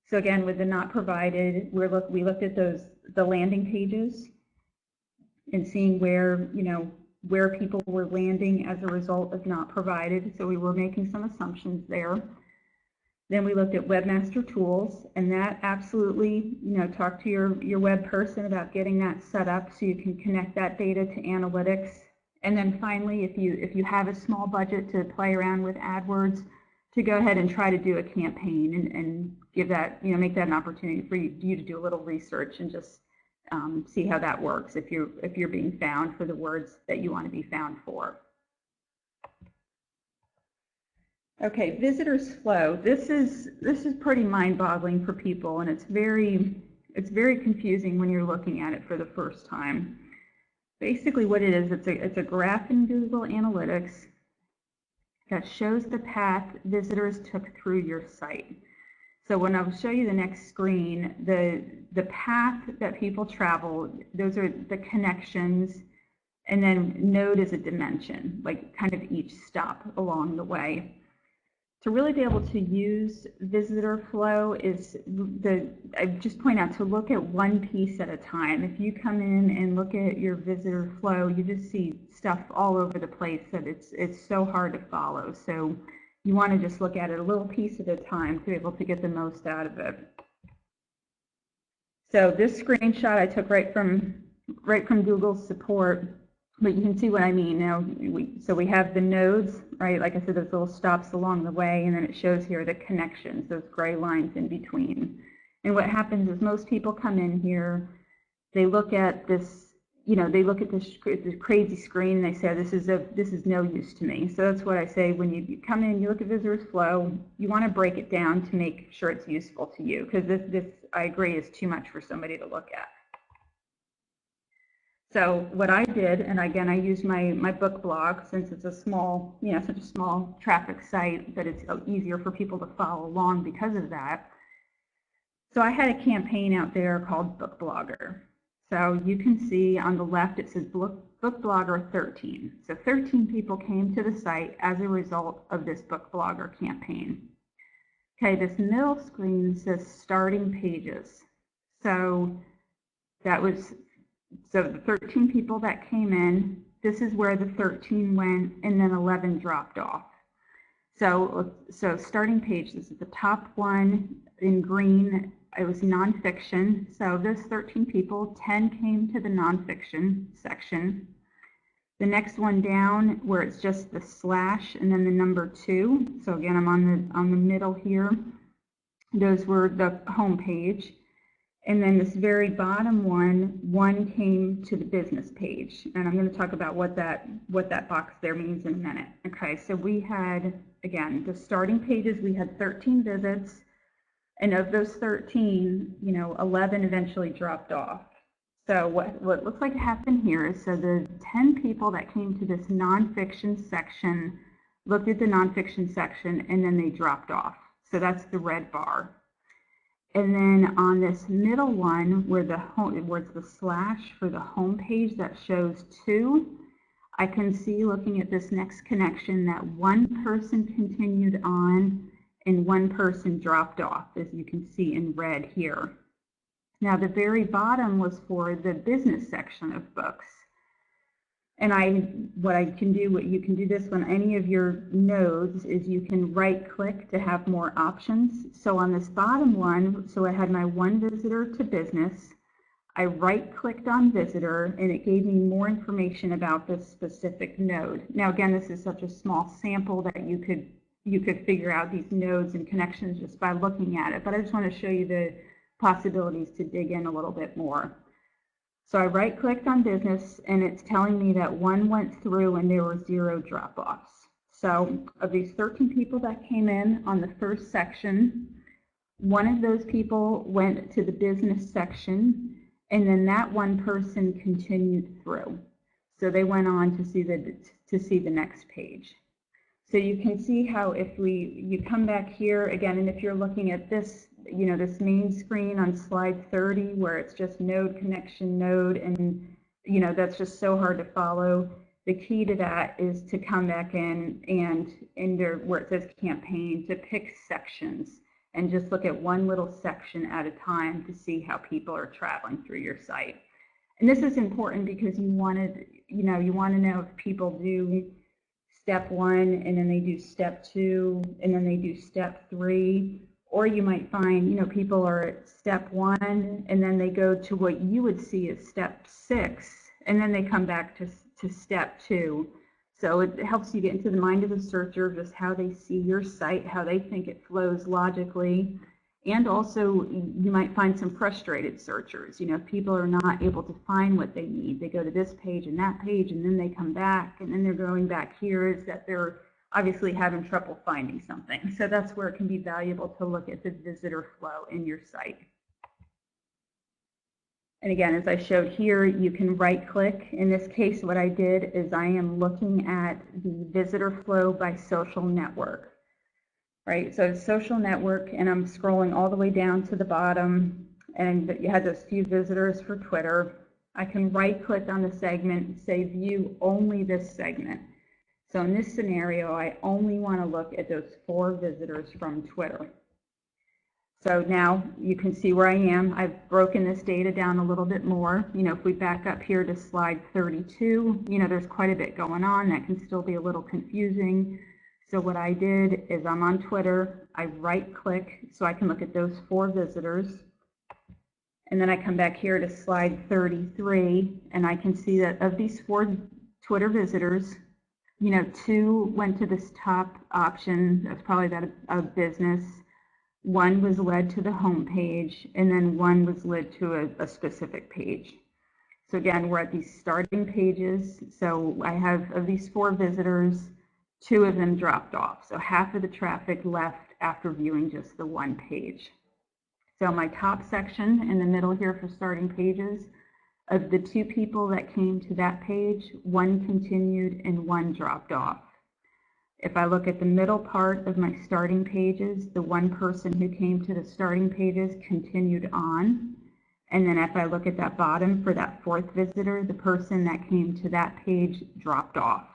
B: So again, with the not provided, we looked at the landing pages and seeing where people were landing as a result of not provided. So we were making some assumptions there. Then we looked at Webmaster Tools, and that absolutely, talk to your web person about getting that set up so you can connect that data to analytics. And then finally, if you have a small budget to play around with AdWords, to go ahead and try to do a campaign and give that, make that an opportunity for you to do a little research and just see how that works if you're being found for the words that you want to be found for. Okay, visitors flow. This is pretty mind-boggling for people, and it's very confusing when you're looking at it for the first time. Basically, what it is, it's a graph in Google Analytics that shows the path visitors took through your site. So when I'll show you the next screen, the path that people travel, those are the connections, and then node is a dimension, like kind of each stop along the way. to really be able to use visitor flow is I just point out to look at one piece at a time. If you come in and look at your visitor flow, you just see stuff all over the place that it's so hard to follow. So you want to just look at it a little piece at a time to be able to get the most out of it. So this screenshot I took right from Google's support. But you can see what I mean now. So we have the nodes, right? Like I said, those little stops along the way, and then it shows here the connections, those gray lines in between. And what happens is most people come in here, they look at this, they look at this crazy screen, and they say, this is no use to me. So that's what I say when you come in, you look at visitors flow, you want to break it down to make sure it's useful to you, because this I agree is too much for somebody to look at. So what I did, and again, I used my book blog since it's a small, such a small traffic site that it's easier for people to follow along because of that. So I had a campaign out there called Book Blogger. So you can see on the left it says Book Blogger 13. So 13 people came to the site as a result of this Book Blogger campaign. Okay, this middle screen says Starting Pages. So that was the 13 people that came in, this is where the 13 went, and then 11 dropped off. So starting page, this is the top one in green, it was nonfiction. So those 13 people, 10 came to the nonfiction section. The next one down where it's just the slash and then the number 2. So again, I'm on the middle here. Those were the home page. And then this very bottom one came to the business page. And I'm going to talk about what that box there means in a minute. Okay, so we had, again, the starting pages, we had 13 visits. And of those 13, 11 eventually dropped off. So what looks like happened here is, so the 10 people that came to this nonfiction section looked at the nonfiction section and then they dropped off. So that's the red bar. And then on this middle one, where it's the slash for the home page that shows 2, I can see, looking at this next connection, that one person continued on and one person dropped off, as you can see in red here. Now the very bottom was for the business section of books. And you can do this on any of your nodes, is you can right click to have more options. So on this bottom one, so I had my one visitor to business, I right clicked on visitor and it gave me more information about this specific node. Now again, this is such a small sample that you could figure out these nodes and connections just by looking at it, but I just want to show you the possibilities to dig in a little bit more. So I right-clicked on business, and it's telling me that one went through and there were 0 drop-offs. So of these 13 people that came in on the first section, one of those people went to the business section, and then that one person continued through. So they went on to see the next page. So you can see how if you come back here again, and if you're looking at this, this main screen on slide 30, where it's just node connection node, and that's just so hard to follow. The key to that is to come back in and where it says campaign, to pick sections and just look at one little section at a time to see how people are traveling through your site. And this is important because you want to know if people do step 1 and then they do step 2 and then they do step 3, or you might find people are at step 1 and then they go to what you would see as step 6 and then they come back to step 2. So it helps you get into the mind of the searcher, just how they see your site, how they think it flows logically. And also, you might find some frustrated searchers. If people are not able to find what they need, they go to this page and that page, and then they come back, and then they're going back here, is that they're obviously having trouble finding something. So that's where it can be valuable to look at the visitor flow in your site. And again, as I showed here, you can right-click. In this case, what I did is I am looking at the visitor flow by social network. Right, so social network, and I'm scrolling all the way down to the bottom, and you had those few visitors for Twitter. I can right-click on the segment and say view only this segment. So in this scenario, I only want to look at those 4 visitors from Twitter. So now you can see where I am. I've broken this data down a little bit more. If we back up here to slide 32, there's quite a bit going on. That can still be a little confusing. So what I did is I'm on Twitter. I right-click so I can look at those 4 visitors. And then I come back here to slide 33, and I can see that of these 4 Twitter visitors, 2 went to this top option. That's probably that of business. 1 was led to the home page, and then 1 was led to a specific page. So again, we're at these starting pages. So I have, of these 4 visitors, 2 of them dropped off. So half of the traffic left after viewing just the 1 page. So my top section in the middle here for starting pages, of the 2 people that came to that page, 1 continued and 1 dropped off. If I look at the middle part of my starting pages, the 1 person who came to the starting pages continued on. And then if I look at that bottom for that 4th visitor, the person that came to that page dropped off.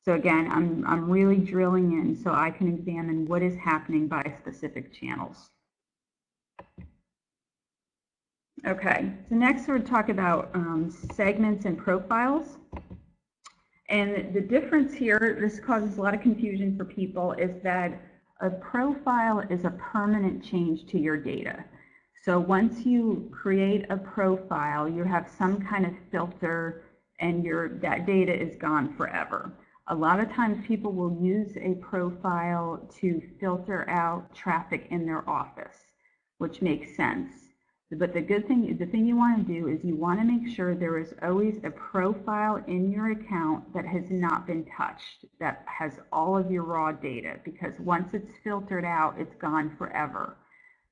B: So again, I'm really drilling in so I can examine what is happening by specific channels. Okay, so next we're going to talk about segments and profiles. And the difference here, this causes a lot of confusion for people, is that a profile is a permanent change to your data. So once you create a profile, you have some kind of filter and that data is gone forever. A lot of times people will use a profile to filter out traffic in their office, which makes sense. But the thing you want to do is you want to make sure there is always a profile in your account that has not been touched, that has all of your raw data, because once it's filtered out, it's gone forever.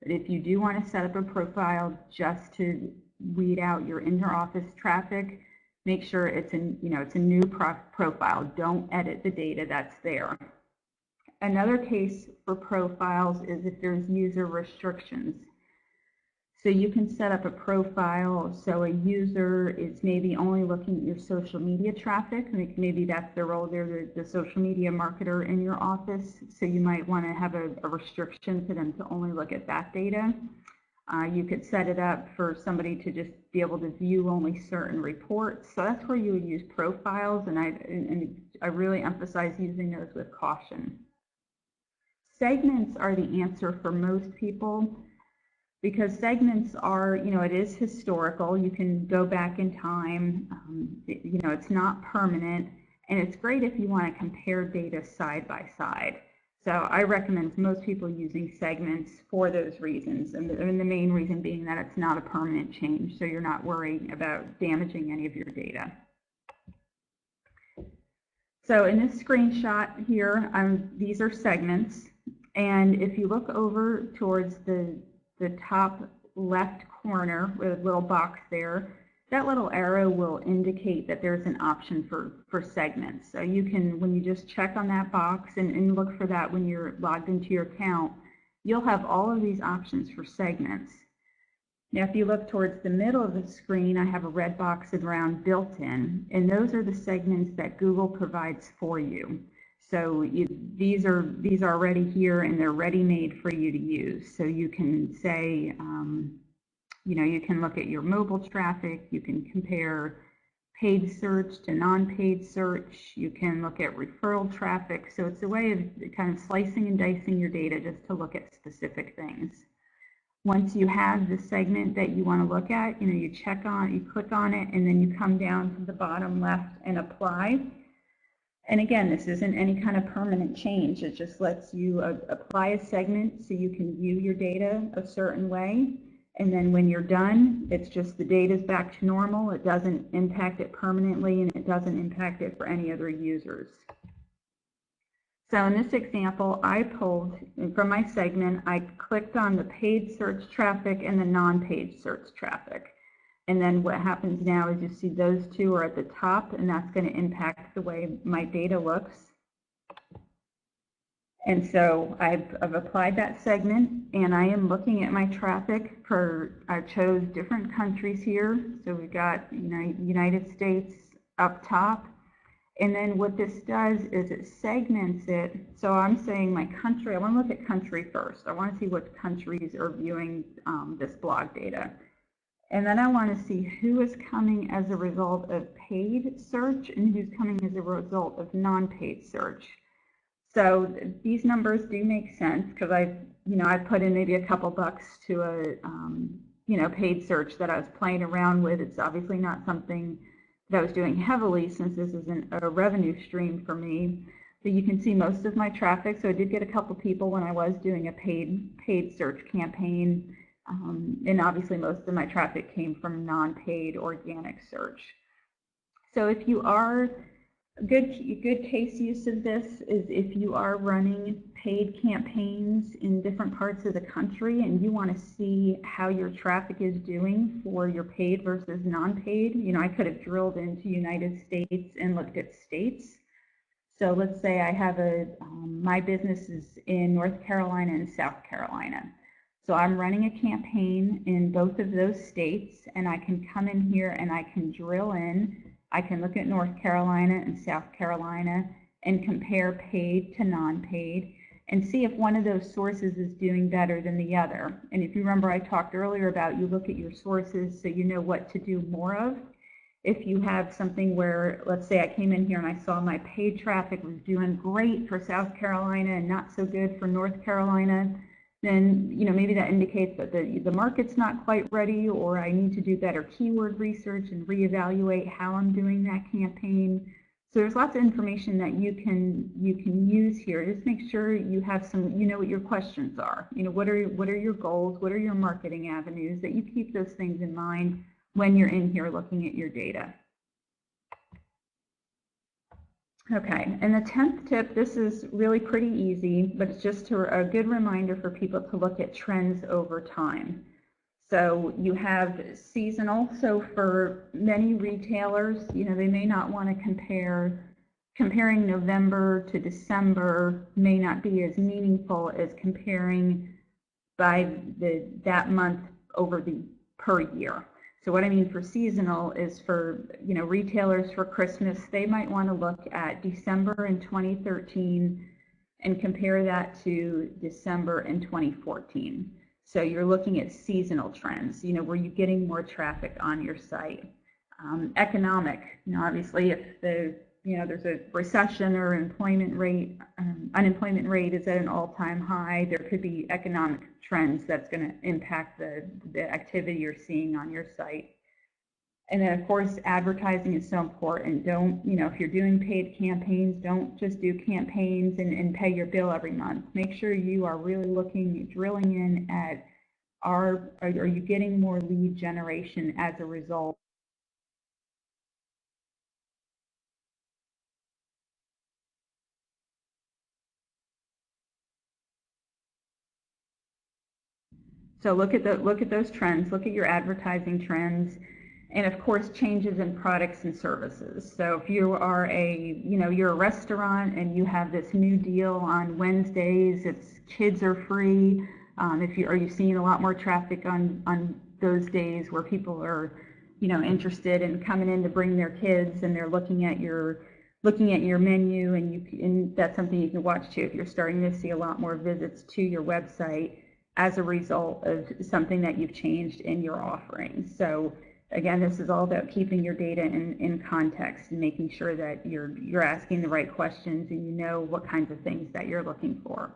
B: But if you do want to set up a profile just to weed out your inter-office traffic, make sure it's a new profile. Don't edit the data that's there. Another case for profiles is if there's user restrictions. So you can set up a profile so a user is maybe only looking at your social media traffic. Maybe that's their role. They're the social media marketer in your office. So you might want to have a restriction for them to only look at that data. You could set it up for somebody to just be able to view only certain reports. So that's where you would use profiles, and I really emphasize using those with caution. Segments are the answer for most people, because segments are, it is historical. You can go back in time. It's not permanent, and it's great if you want to compare data side by side. So I recommend most people using segments for those reasons, and the main reason being that it's not a permanent change, so you're not worrying about damaging any of your data. So in this screenshot here, these are segments, and if you look over towards the top left corner with a little box there, that little arrow will indicate that there's an option for segments. So you can, when you just check on that box and look for that when you're logged into your account, you'll have all of these options for segments. Now if you look towards the middle of the screen, I have a red box around built-in, and those are the segments that Google provides for you. So these are already here, and they're ready-made for you to use. So you can say, you can look at your mobile traffic, you can compare paid search to non-paid search, you can look at referral traffic. So it's a way of kind of slicing and dicing your data just to look at specific things. Once you have the segment that you want to look at, you click on it, and then you come down to the bottom left and apply. And again, this isn't any kind of permanent change. It just lets you apply a segment so you can view your data a certain way. And then when you're done, it's just the data's back to normal. It doesn't impact it permanently, and it doesn't impact it for any other users. So in this example, I pulled from my segment, I clicked on the paid search traffic and the non-paid search traffic. And then what happens now is you see those two are at the top, and that's going to impact the way my data looks. And so I've applied that segment, and I am looking at my traffic I chose different countries here. So we've got United States up top, And then what this does is it segments it. So I'm saying my country, I want to look at country first. I want to see what countries are viewing this blog data. And then I want to see who is coming as a result of paid search and who's coming as a result of non-paid search. So these numbers do make sense because I put in maybe a couple bucks to a paid search that I was playing around with. It's obviously not something that I was doing heavily since this isn't a revenue stream for me. But you can see most of my traffic. So I did get a couple people when I was doing a paid search campaign. And obviously most of my traffic came from non-paid organic search. So if you are, a good case use of this is if you are running paid campaigns in different parts of the country and you want to see how your traffic is doing for your paid versus non-paid. I could have drilled into United States and looked at states. So let's say I have my business is in North Carolina and South Carolina. So I'm running a campaign in both of those states, and I can come in here and I can drill in. I can look at North Carolina and South Carolina and compare paid to non-paid and see if one of those sources is doing better than the other. And if you remember, I talked earlier about you look at your sources so you know what to do more of. If you have something where, let's say I came in here and I saw my paid traffic was doing great for South Carolina and not so good for North Carolina, then maybe that indicates that the market's not quite ready, or I need to do better keyword research and reevaluate how I'm doing that campaign. So there's lots of information that you can use here. Just make sure you have some, what your questions are. What are your goals? What are your marketing avenues? That you keep those things in mind when you're in here looking at your data. Okay, and the 10th tip, this is really pretty easy, but it's just a good reminder for people to look at trends over time. So you have seasonal. So for many retailers, they may not want to comparing November to December may not be as meaningful as comparing by that month over the per year. So what I mean for seasonal is for retailers for Christmas, they might want to look at December in 2013 and compare that to December in 2014. So you're looking at seasonal trends. Were you getting more traffic on your site? Economic. Obviously, if there's a recession or unemployment rate is at an all-time high, there could be economic trends that's going to impact the activity you're seeing on your site. And then, of course, advertising is so important. Don't, if you're doing paid campaigns, don't just do campaigns and pay your bill every month. Make sure you are really drilling in at, are you getting more lead generation as a result? So look at those trends, look at your advertising trends, and of course changes in products and services. So if you are you're a restaurant and you have this new deal on Wednesdays, it's kids are free. Are you seeing a lot more traffic on those days where people are interested in coming in to bring their kids, and they're looking at your menu, and that's something you can watch too if you're starting to see a lot more visits to your website as a result of something that you've changed in your offering. So again, this is all about keeping your data in context and making sure that you're asking the right questions and you know what kinds of things that you're looking for.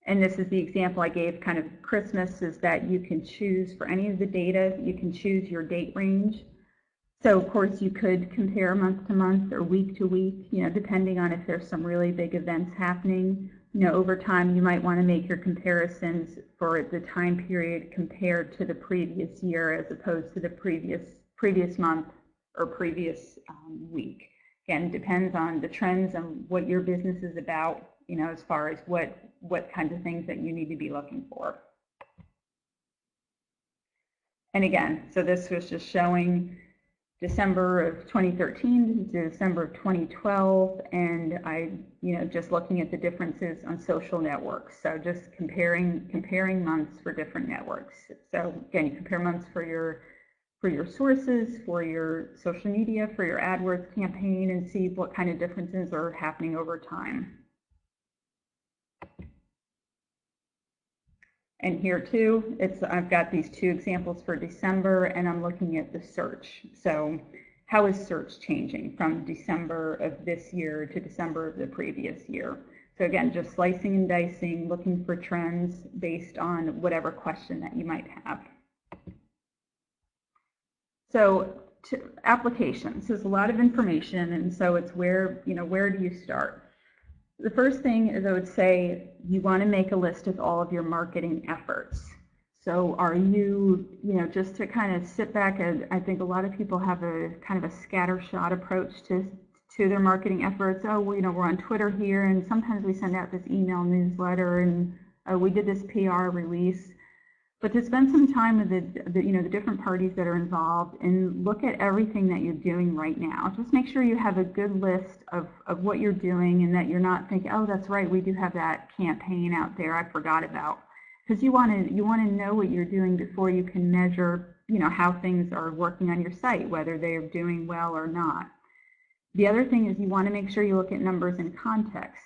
B: And this is the example I gave, kind of Christmas, is that you can choose for any of the data, you can choose your date range. So of course you could compare month to month or week to week, depending on if there's some really big events happening. Over time, you might want to make your comparisons for the time period compared to the previous year as opposed to the previous month or previous week. Again, it depends on the trends and what your business is about, as far as what kinds of things that you need to be looking for. And again, so this was just showing December of 2013 to December of 2012, and just looking at the differences on social networks. So just comparing months for different networks. So again, you compare months for for your sources, for your social media, for your AdWords campaign, and see what kind of differences are happening over time. And here too, I've got these 2 examples for December, and I'm looking at the search. So how is search changing from December of this year to December of the previous year? So again, just slicing and dicing, looking for trends based on whatever question that you might have. So applications, there's a lot of information, and so it's where do you start? The first thing is I would say you want to make a list of all of your marketing efforts. So are you, just to kind of sit back, and I think a lot of people have a kind of a scattershot approach to their marketing efforts. Oh, well, we're on Twitter here, and sometimes we send out this email newsletter, and we did this PR release. But to spend some time with the different parties that are involved and look at everything that you're doing right now. Just make sure you have a good list of what you're doing, and that you're not thinking, oh, that's right, we do have that campaign out there I forgot about. Because you want to know what you're doing before you can measure, how things are working on your site, whether they're doing well or not. The other thing is you want to make sure you look at numbers in context.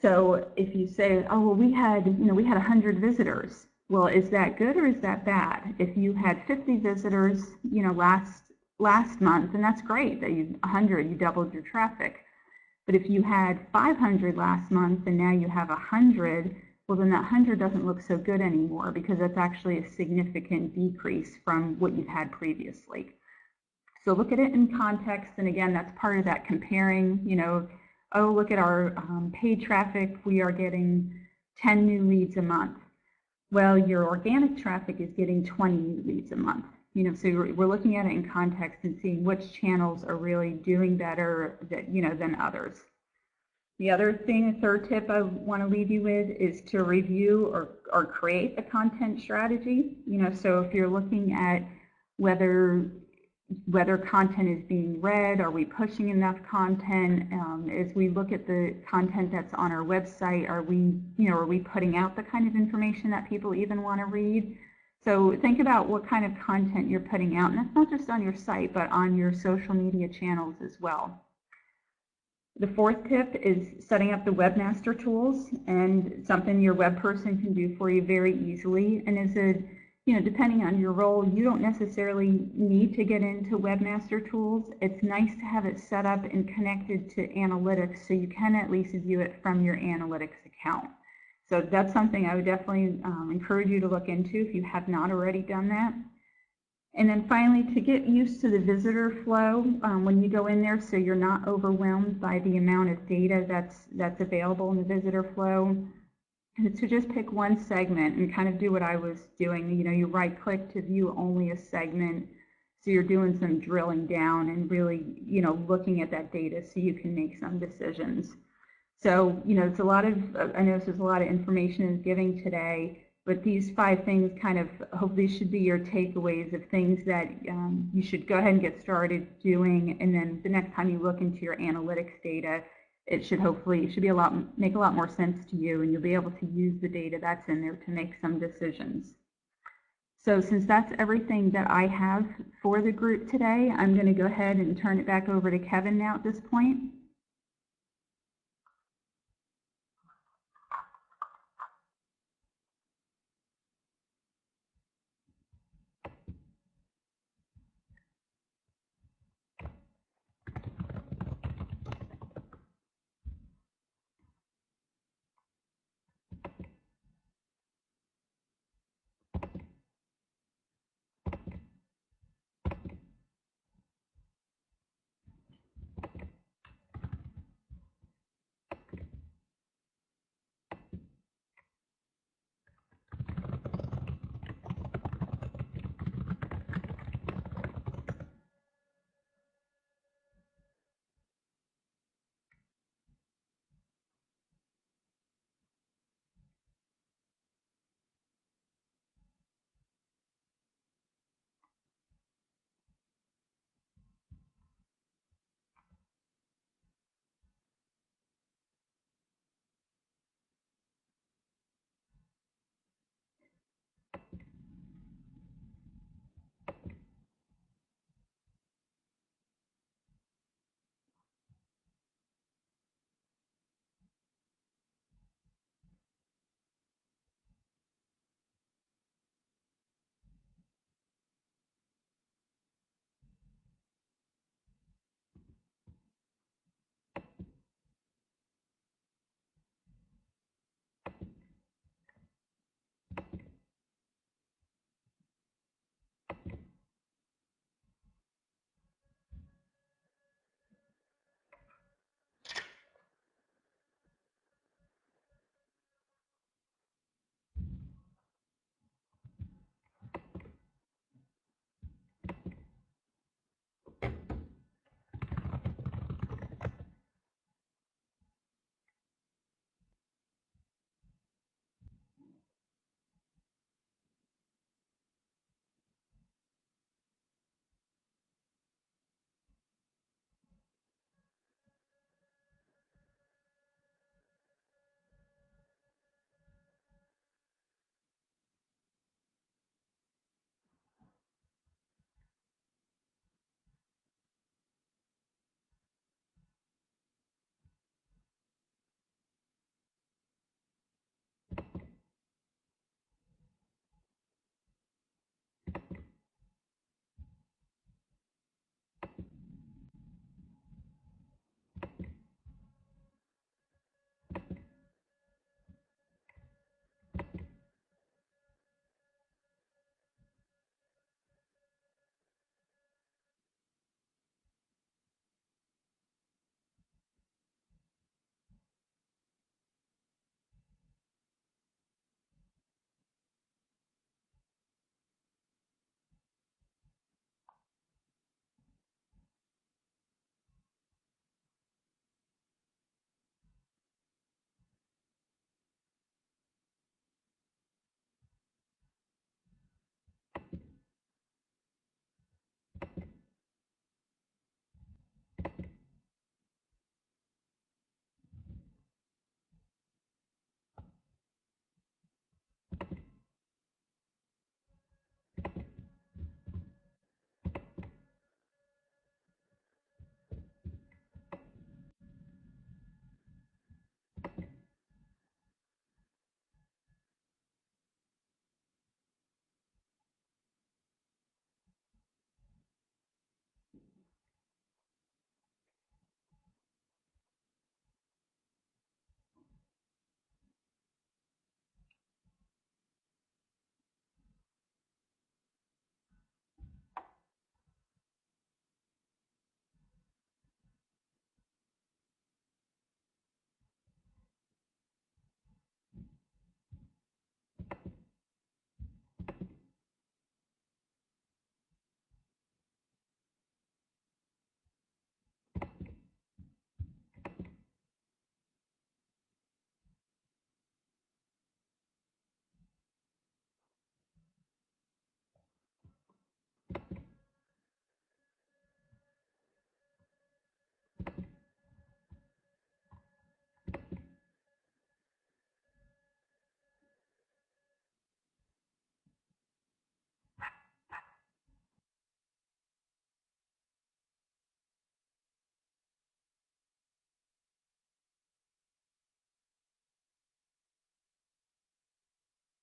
B: So if you say, oh, well, we had 100 visitors. Well, is that good or is that bad? If you had 50 visitors, last month, and that's great that 100, you doubled your traffic. But if you had 500 last month and now you have 100, well, then that 100 doesn't look so good anymore, because that's actually a significant decrease from what you've had previously. So look at it in context, and again, that's part of that comparing, oh, look at our paid traffic, we are getting 10 new leads a month. Well, your organic traffic is getting 20 new leads a month. So we're looking at it in context and seeing which channels are really doing better than others. The other thing, a third tip I want to leave you with, is to review or create a content strategy. So if you're looking at whether content is being read, are we pushing enough content? As we look at the content that's on our website, are we putting out the kind of information that people even want to read? So think about what kind of content you're putting out, and that's not just on your site, but on your social media channels as well. The fourth tip is setting up the webmaster tools, and something your web person can do for you very easily. And depending on your role, you don't necessarily need to get into webmaster tools. It's nice to have it set up and connected to analytics, so you can at least view it from your analytics account. So that's something I would definitely encourage you to look into if you have not already done that. And then finally, to get used to the visitor flow when you go in there, so you're not overwhelmed by the amount of data that's available in the visitor flow, to just pick one segment and kind of do what I was doing. You right-click to view only a segment, so you're doing some drilling down and really, looking at that data so you can make some decisions. So, it's a lot of, I know this is a lot of information is giving today, but these 5 things kind of, hopefully should be your takeaways of things that you should go ahead and get started doing, and then the next time you look into your analytics data, it should make a lot more sense to you, and you'll be able to use the data that's in there to make some decisions. So since that's everything that I have for the group today, I'm going to go ahead and turn it back over to Kevin now at this point.